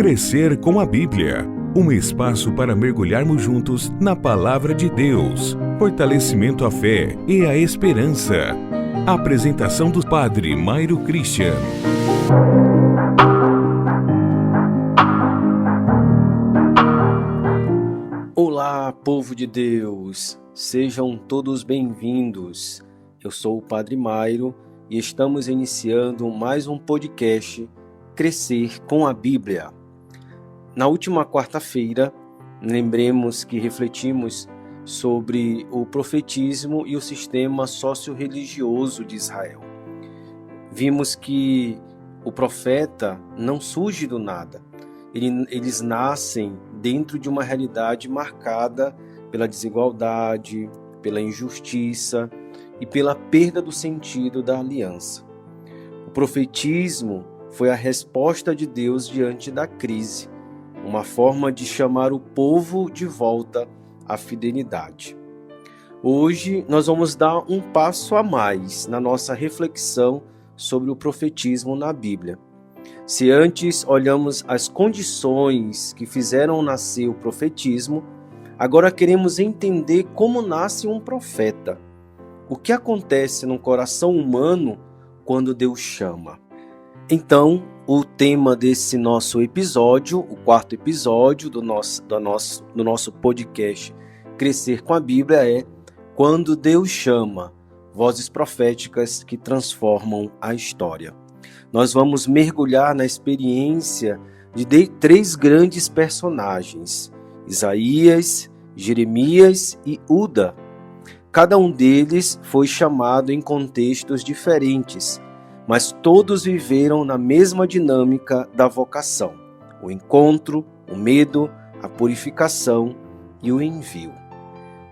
Crescer com a Bíblia. Um espaço para mergulharmos juntos na Palavra de Deus. Fortalecimento à fé e à esperança. Apresentação do Padre Mairo Christian. Olá, povo de Deus! Sejam todos bem-vindos. Eu sou o Padre Mairo e estamos iniciando mais um podcast Crescer com a Bíblia. Na última quarta-feira, lembremos que refletimos sobre o profetismo e o sistema socio-religioso de Israel. Vimos que o profeta não surge do nada. Eles nascem dentro de uma realidade marcada pela desigualdade, pela injustiça e pela perda do sentido da aliança. O profetismo foi a resposta de Deus diante da crise, uma forma de chamar o povo de volta à fidelidade. Hoje nós vamos dar um passo a mais na nossa reflexão sobre o profetismo na Bíblia. Se antes olhamos as condições que fizeram nascer o profetismo, agora queremos entender como nasce um profeta. O que acontece no coração humano quando Deus chama? Então, o tema desse nosso episódio, o quarto episódio do nosso podcast Crescer com a Bíblia é Quando Deus Chama, Vozes Proféticas que Transformam a História. Nós vamos mergulhar na experiência de três grandes personagens, Isaías, Jeremias e Uda. Cada um deles foi chamado em contextos diferentes, mas todos viveram na mesma dinâmica da vocação, o encontro, o medo, a purificação e o envio.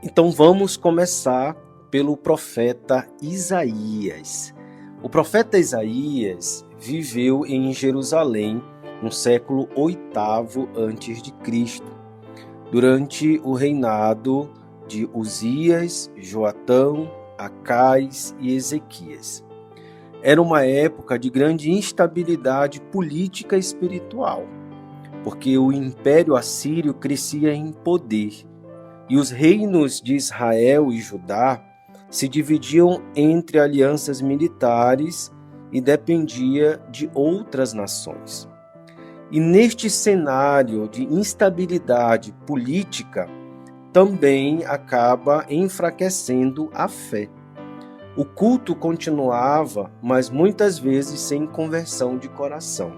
Então vamos começar pelo profeta Isaías. O profeta Isaías viveu em Jerusalém no século VIII a.C., durante o reinado de Uzias, Joatão, Acais e Ezequias. Era uma época de grande instabilidade política e espiritual, porque o Império Assírio crescia em poder e os reinos de Israel e Judá se dividiam entre alianças militares e dependia de outras nações. E neste cenário de instabilidade política, também acaba enfraquecendo a fé. O culto continuava, mas muitas vezes sem conversão de coração.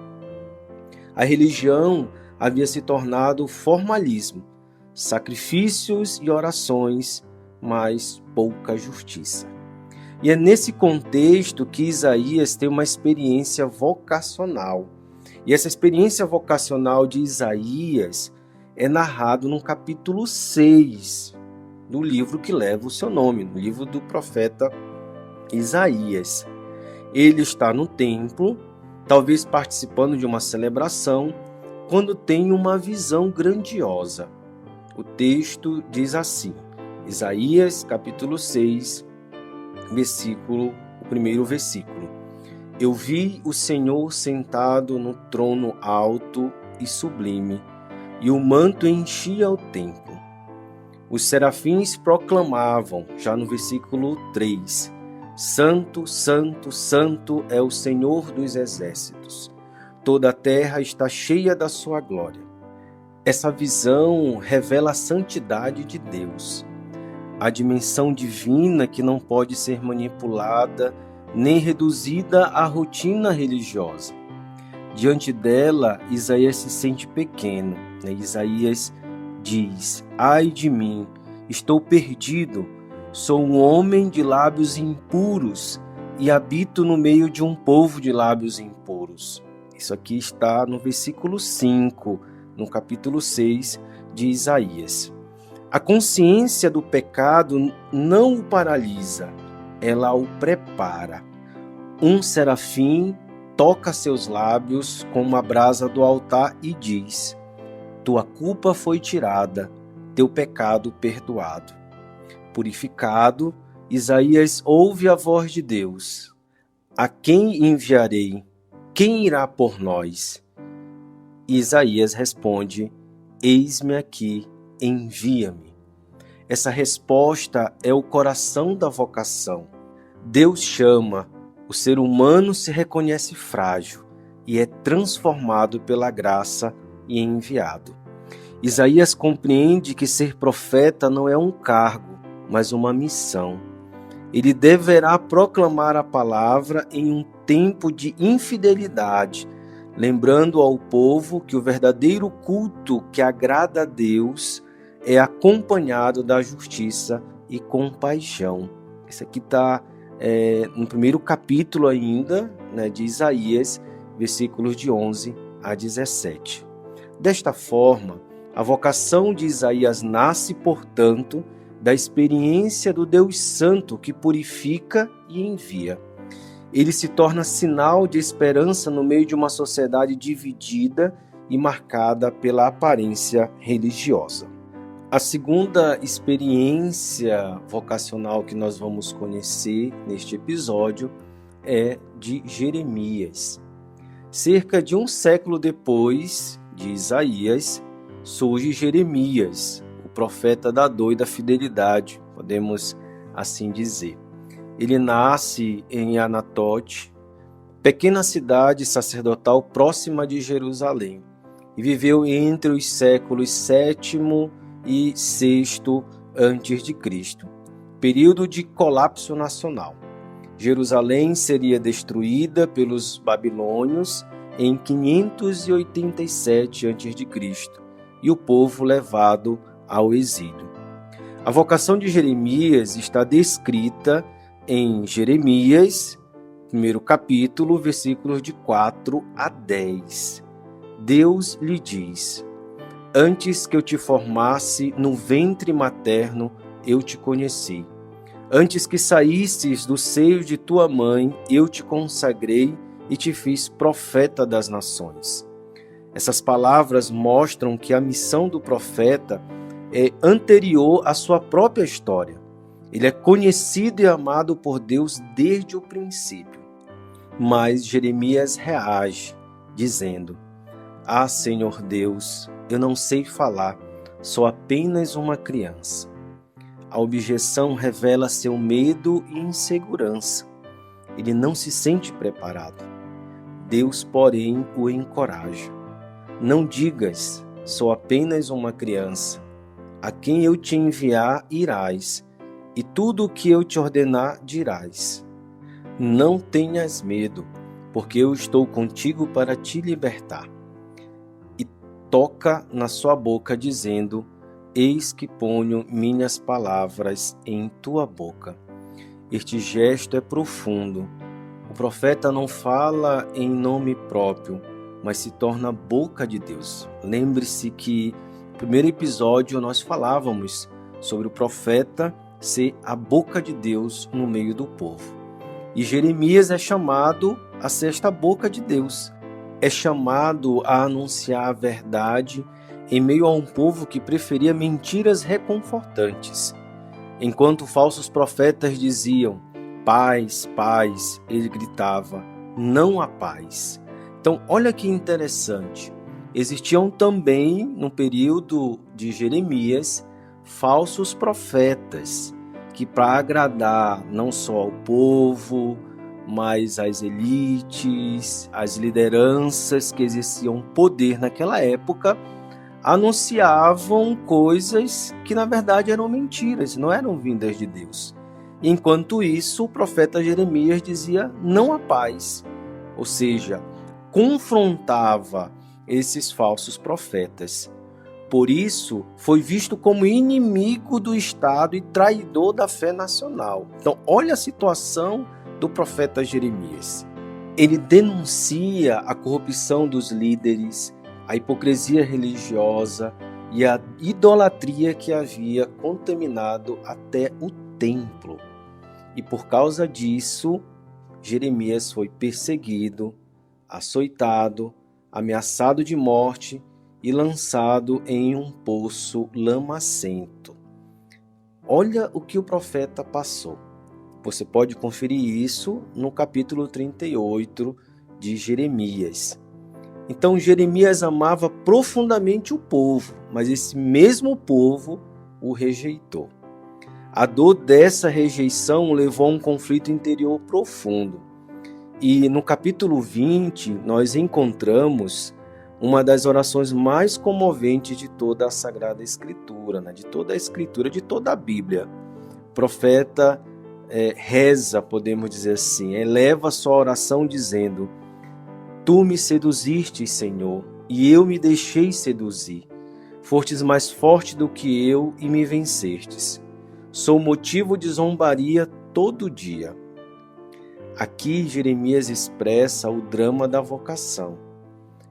A religião havia se tornado formalismo, sacrifícios e orações, mas pouca justiça. E é nesse contexto que Isaías tem uma experiência vocacional. E essa experiência vocacional de Isaías é narrado no capítulo 6 do livro que leva o seu nome, no livro do profeta Isaías. Ele está no templo, talvez participando de uma celebração, quando tem uma visão grandiosa. O texto diz assim, Isaías capítulo 6, o primeiro versículo. Eu vi o Senhor sentado no trono alto e sublime, e o manto enchia o templo. Os serafins proclamavam, já no versículo 3, Santo, Santo, Santo é o Senhor dos exércitos. Toda a terra está cheia da sua glória. Essa visão revela a santidade de Deus, a dimensão divina que não pode ser manipulada nem reduzida à rotina religiosa. Diante dela, Isaías se sente pequeno. Isaías diz, ai de mim, estou perdido, sou um homem de lábios impuros e habito no meio de um povo de lábios impuros. Isso aqui está no versículo 5, no capítulo 6 de Isaías. A consciência do pecado não o paralisa, ela o prepara. Um serafim toca seus lábios com uma brasa do altar e diz, tua culpa foi tirada, teu pecado perdoado. Purificado, Isaías ouve a voz de Deus. A quem enviarei? Quem irá por nós? E Isaías responde: eis-me aqui, envia-me. Essa resposta é o coração da vocação. Deus chama, o ser humano se reconhece frágil e é transformado pela graça e enviado. Isaías compreende que ser profeta não é um cargo, mas uma missão. Ele deverá proclamar a palavra em um tempo de infidelidade, lembrando ao povo que o verdadeiro culto que agrada a Deus é acompanhado da justiça e compaixão. Isso aqui está no primeiro capítulo ainda, de Isaías, versículos de 11 a 17. Desta forma, a vocação de Isaías nasce, portanto, da experiência do Deus Santo que purifica e envia. Ele se torna sinal de esperança no meio de uma sociedade dividida e marcada pela aparência religiosa. A segunda experiência vocacional que nós vamos conhecer neste episódio é de Jeremias. Cerca de um século depois de Isaías, surge Jeremias, o profeta da dor e da fidelidade, podemos assim dizer. Ele nasce em Anatote, pequena cidade sacerdotal próxima de Jerusalém, e viveu entre os séculos 7º e 6º a.C., período de colapso nacional. Jerusalém seria destruída pelos babilônios em 587 a.C. e o povo levado ao exílio. A vocação de Jeremias está descrita em Jeremias, primeiro capítulo, versículos de 4 a 10. Deus lhe diz: antes que eu te formasse no ventre materno, eu te conheci. Antes que saísses do seio de tua mãe, eu te consagrei e te fiz profeta das nações. Essas palavras mostram que a missão do profeta é anterior à sua própria história. Ele é conhecido e amado por Deus desde o princípio. Mas Jeremias reage, dizendo: ah, Senhor Deus, eu não sei falar, sou apenas uma criança. A objeção revela seu medo e insegurança. Ele não se sente preparado. Deus, porém, o encoraja. Não digas, sou apenas uma criança. A quem eu te enviar, irás, e tudo o que eu te ordenar, dirás. Não tenhas medo, porque eu estou contigo para te libertar. E toca na sua boca, dizendo: eis que ponho minhas palavras em tua boca. Este gesto é profundo. O profeta não fala em nome próprio, mas se torna boca de Deus. Lembre-se que no primeiro episódio nós falávamos sobre o profeta ser a boca de Deus no meio do povo. E Jeremias é chamado a ser esta boca de Deus. É chamado a anunciar a verdade em meio a um povo que preferia mentiras reconfortantes. Enquanto falsos profetas diziam: paz, paz, ele gritava: não há paz. Então, olha que interessante. Existiam também, no período de Jeremias, falsos profetas, que para agradar não só ao povo, mas às elites, às lideranças que exerciam poder naquela época, anunciavam coisas que na verdade eram mentiras, não eram vindas de Deus. Enquanto isso, o profeta Jeremias dizia: não há paz, ou seja, confrontava esses falsos profetas. Por isso, foi visto como inimigo do Estado e traidor da fé nacional. Então, olha a situação do profeta Jeremias. Ele denuncia a corrupção dos líderes, a hipocrisia religiosa e a idolatria que havia contaminado até o templo. E por causa disso, Jeremias foi perseguido, açoitado, ameaçado de morte e lançado em um poço lamacento. Olha o que o profeta passou. Você pode conferir isso no capítulo 38 de Jeremias. Então Jeremias amava profundamente o povo, mas esse mesmo povo o rejeitou. A dor dessa rejeição o levou a um conflito interior profundo. E no capítulo 20, nós encontramos uma das orações mais comoventes de toda a Sagrada Escritura, de toda a Escritura, de toda a Bíblia. O profeta reza, podemos dizer assim, eleva sua oração dizendo: Tu me seduziste, Senhor, e eu me deixei seduzir. Fostes mais forte do que eu e me vencestes. Sou motivo de zombaria todo dia. Aqui Jeremias expressa o drama da vocação.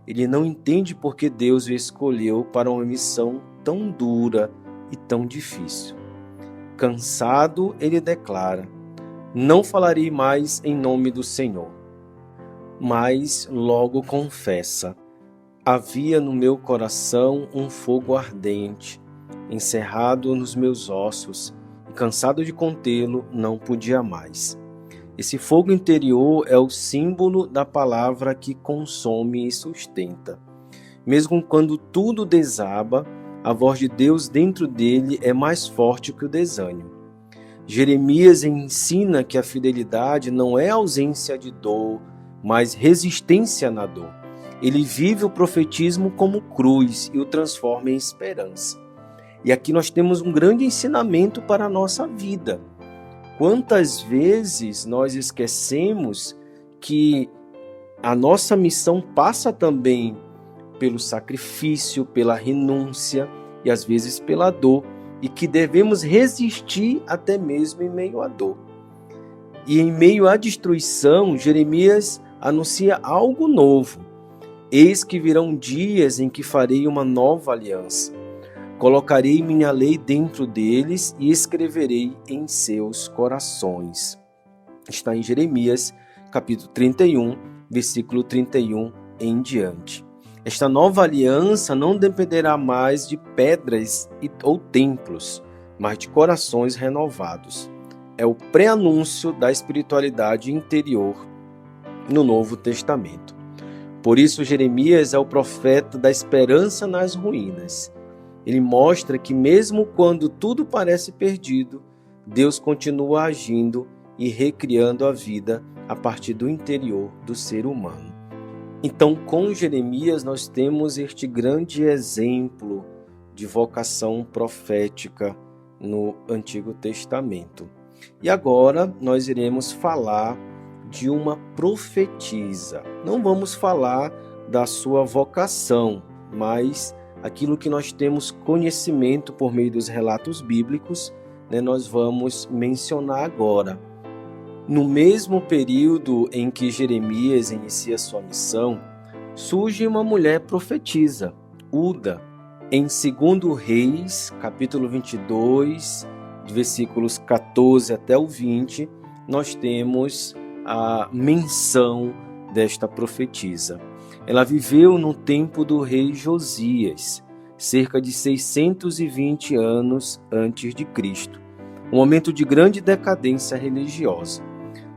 Ele não entende por que Deus o escolheu para uma missão tão dura e tão difícil. Cansado, ele declara: Não falarei mais em nome do Senhor. Mas logo confessa: Havia no meu coração um fogo ardente, encerrado nos meus ossos, e cansado de contê-lo, não podia mais. Esse fogo interior é o símbolo da palavra que consome e sustenta. Mesmo quando tudo desaba, a voz de Deus dentro dele é mais forte que o desânimo. Jeremias ensina que a fidelidade não é ausência de dor, mas resistência na dor. Ele vive o profetismo como cruz e o transforma em esperança. E aqui nós temos um grande ensinamento para a nossa vida. Quantas vezes nós esquecemos que a nossa missão passa também pelo sacrifício, pela renúncia e às vezes pela dor, e que devemos resistir até mesmo em meio à dor. E em meio à destruição, Jeremias anuncia algo novo. Eis que virão dias em que farei uma nova aliança. Colocarei minha lei dentro deles e escreverei em seus corações. Está em Jeremias, capítulo 31, versículo 31 em diante. Esta nova aliança não dependerá mais de pedras ou templos, mas de corações renovados. É o pré-anúncio da espiritualidade interior no Novo Testamento. Por isso, Jeremias é o profeta da esperança nas ruínas. Ele mostra que mesmo quando tudo parece perdido, Deus continua agindo e recriando a vida a partir do interior do ser humano. Então, com Jeremias, nós temos este grande exemplo de vocação profética no Antigo Testamento. E agora nós iremos falar de uma profetisa. Não vamos falar da sua vocação, mas aquilo que nós temos conhecimento por meio dos relatos bíblicos, nós vamos mencionar agora. No mesmo período em que Jeremias inicia sua missão, surge uma mulher profetisa, Uda. Em 2 Reis, capítulo 22, versículos 14 até o 20, nós temos a menção desta profetisa. Ela viveu no tempo do rei Josias, cerca de 620 anos antes de Cristo, um momento de grande decadência religiosa.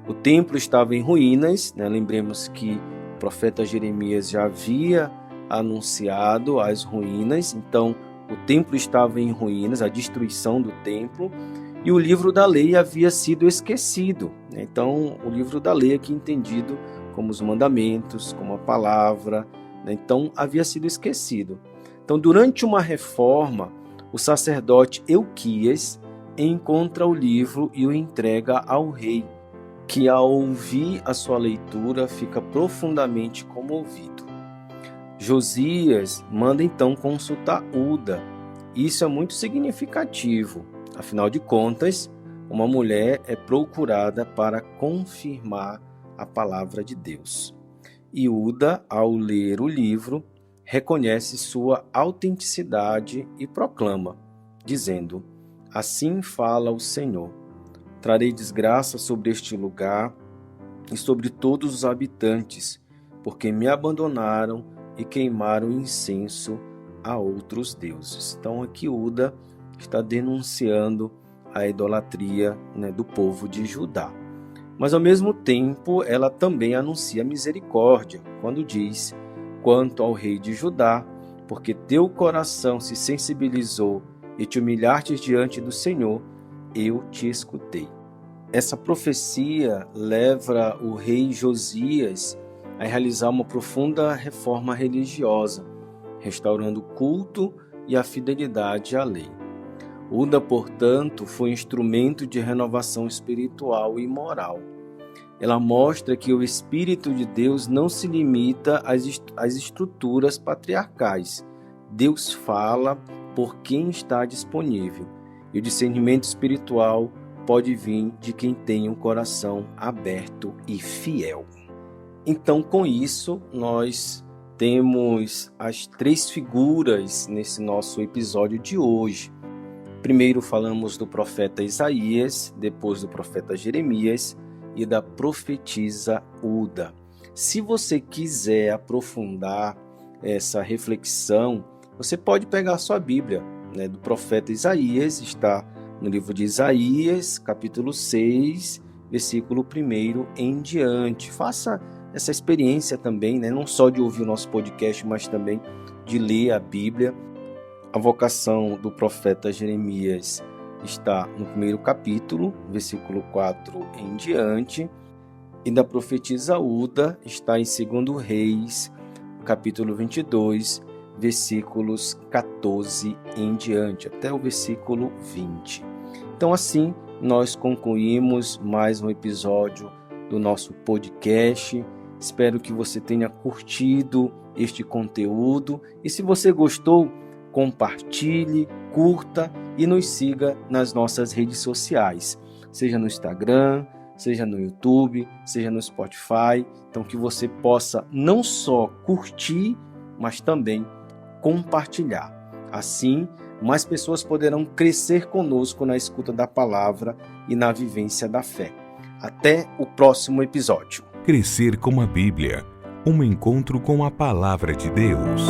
O templo estava em ruínas, lembremos que o profeta Jeremias já havia anunciado as ruínas, então o templo estava em ruínas, a destruição do templo, e o livro da lei havia sido esquecido. Então, o livro da lei aqui entendido como os mandamentos, como a palavra, então havia sido esquecido. Então, durante uma reforma, o sacerdote Euquias encontra o livro e o entrega ao rei, que ao ouvir a sua leitura fica profundamente comovido. Josias manda então consultar Uda. Isso é muito significativo. Afinal de contas, uma mulher é procurada para confirmar a palavra de Deus. E Uda, ao ler o livro, reconhece sua autenticidade e proclama, dizendo: Assim fala o Senhor, trarei desgraça sobre este lugar e sobre todos os habitantes, porque me abandonaram e queimaram incenso a outros deuses. Então aqui Uda está denunciando a idolatria do povo de Judá. Mas ao mesmo tempo ela também anuncia misericórdia, quando diz: Quanto ao rei de Judá, porque teu coração se sensibilizou e te humilhastes diante do Senhor, eu te escutei. Essa profecia leva o rei Josias a realizar uma profunda reforma religiosa, restaurando o culto e a fidelidade à lei. Uda, portanto, foi instrumento de renovação espiritual e moral. Ela mostra que o Espírito de Deus não se limita às estruturas patriarcais. Deus fala por quem está disponível, e o discernimento espiritual pode vir de quem tem um coração aberto e fiel. Então, com isso, nós temos as 3 figuras nesse nosso episódio de hoje. Primeiro falamos do profeta Isaías, depois do profeta Jeremias e da profetisa Uda. Se você quiser aprofundar essa reflexão, você pode pegar a sua Bíblia, do profeta Isaías, está no livro de Isaías, capítulo 6, versículo 1 em diante. Faça essa experiência também, não só de ouvir o nosso podcast, mas também de ler a Bíblia. A vocação do profeta Jeremias está no 1º capítulo, versículo 4 em diante, e da profetisa Uda está em 2 Reis, capítulo 22, versículos 14 em diante, até o versículo 20. Então, assim, nós concluímos mais um episódio do nosso podcast. Espero que você tenha curtido este conteúdo e, se você gostou, compartilhe, curta e nos siga nas nossas redes sociais, seja no Instagram, seja no YouTube, seja no Spotify. Então, que você possa não só curtir, mas também compartilhar. Assim, mais pessoas poderão crescer conosco na escuta da palavra e na vivência da fé. Até o próximo episódio. Crescer com a Bíblia, um encontro com a palavra de Deus.